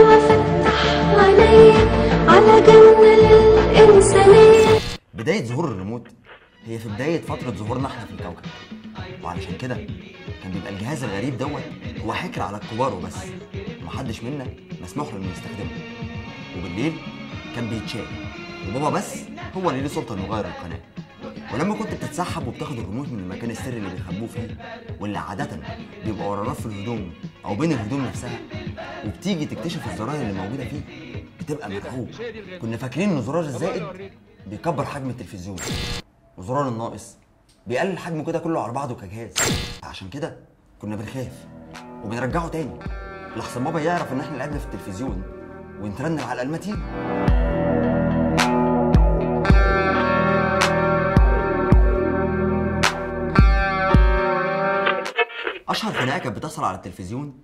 وفتح عينيا على جنة الإنسانية. بداية ظهور الريموت هي في بداية فترة ظهورنا احنا في الكوكب، وعلشان كده كان بيبقى الجهاز الغريب دوت هو حكر على الكبار وبس، ومحدش منا مسموح له انه يستخدمه. وبالليل كان بيتشال، وبابا بس هو اللي ليه سلطة انه يغير القناة. ولما كنت بتتسحب وبتاخد الريموت من المكان السري اللي بيخبوه فيه، واللي عادة بيبقى ورا رف الهدوم أو بين الهدوم نفسها، وبتيجي تكتشف الزراير اللي موجودة فيه، بتبقى مرعوب. كنا فاكرين إن زرار الزائد بيكبر حجم التلفزيون، وزرار الناقص بيقلل حجمه كده كله على بعضه كجهاز. عشان كده كنا بنخاف وبنرجعه تاني لحسن بابا يعرف إن إحنا لعبنا في التلفزيون ونترنم على المتين. اشهر خناقه كانت بتحصل على التلفزيون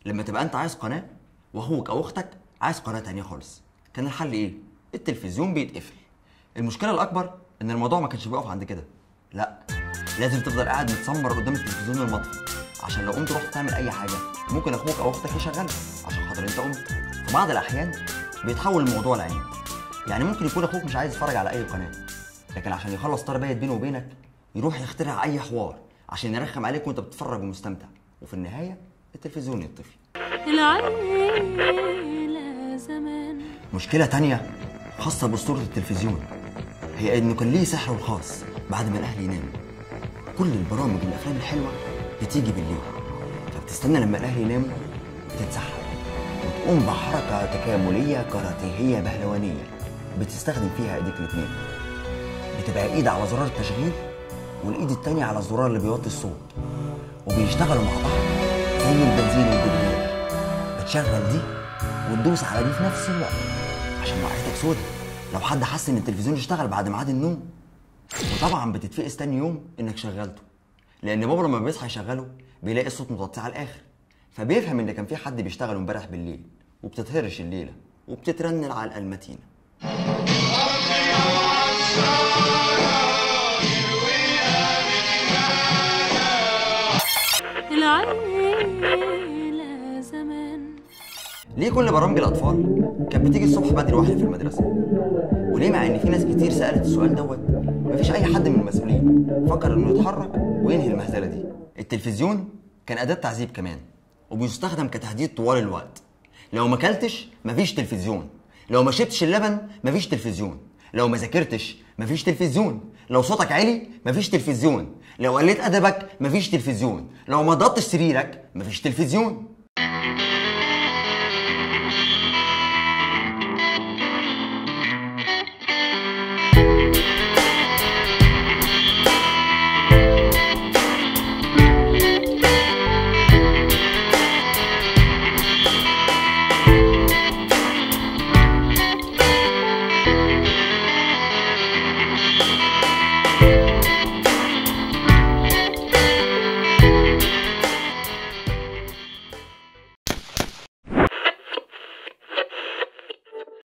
لما تبقى انت عايز قناه واخوك او اختك عايز قناه تانية خالص. كان الحل ايه؟ التلفزيون بيتقفل. المشكله الاكبر ان الموضوع ما كانش بيقف عند كده، لا، لازم تفضل قاعد متسمر قدام التلفزيون المطفي، عشان لو قمت رحت تعمل اي حاجه ممكن اخوك او اختك يشغلها عشان خاطر انت قمت. في بعض الاحيان بيتحول الموضوع لعين، يعني ممكن يكون اخوك مش عايز يتفرج على اي قناه، لكن عشان يخلص طار بايت بينه وبينك يروح يخترع اي حوار عشان يرخم عليك وانت بتتفرج ومستمتع، وفي النهايه التلفزيون يطفي. العيلة زمان. مشكله تانية خاصه باسطوره التلفزيون هي انه كان ليه سحره الخاص. بعد ما الاهل يناموا كل البرامج والافلام الحلوه بتيجي بالليل، فبتستنى لما الاهل يناموا تتسحب وتقوم بحركه تكامليه كاراتيهيه بهلوانيه بتستخدم فيها ايديك الاثنين. بتبقى ايد على زرار التشغيل والايد التانية على الزرار اللي بيوطي الصوت، وبيشتغلوا مع بعض زي البنزين والدبرياج. بتشغل دي وتدوس على دي في نفس الوقت عشان وقعتك سودا لو حد حس ان التلفزيون اشتغل بعد ميعاد النوم. وطبعا بتتفقس تاني يوم انك شغلته، لان بابا لما بيصحى يشغله بيلاقي الصوت متقطع على الاخر، فبيفهم ان كان في حد بيشتغل امبارح بالليل، وبتتهرش الليله وبتترنل على القلمتين. العيلة زمان. ليه كل برامج الاطفال كانت بتيجي الصبح بدري واحنا في المدرسه؟ وليه مع ان في ناس كتير سالت السؤال دوت مفيش اي حد من المسؤولين فكر انه يتحرك وينهي المهزله دي؟ التلفزيون كان اداه تعذيب كمان، وبيستخدم كتهديد طوال الوقت. لو ما اكلتش مفيش تلفزيون، لو ما شربتش اللبن مفيش تلفزيون، لو ما ذاكرتش مفيش تلفزيون، لو صوتك عالي مفيش تلفزيون، لو قلت ادبك مفيش تلفزيون، لو ما ضبطش سريرك مفيش تلفزيون.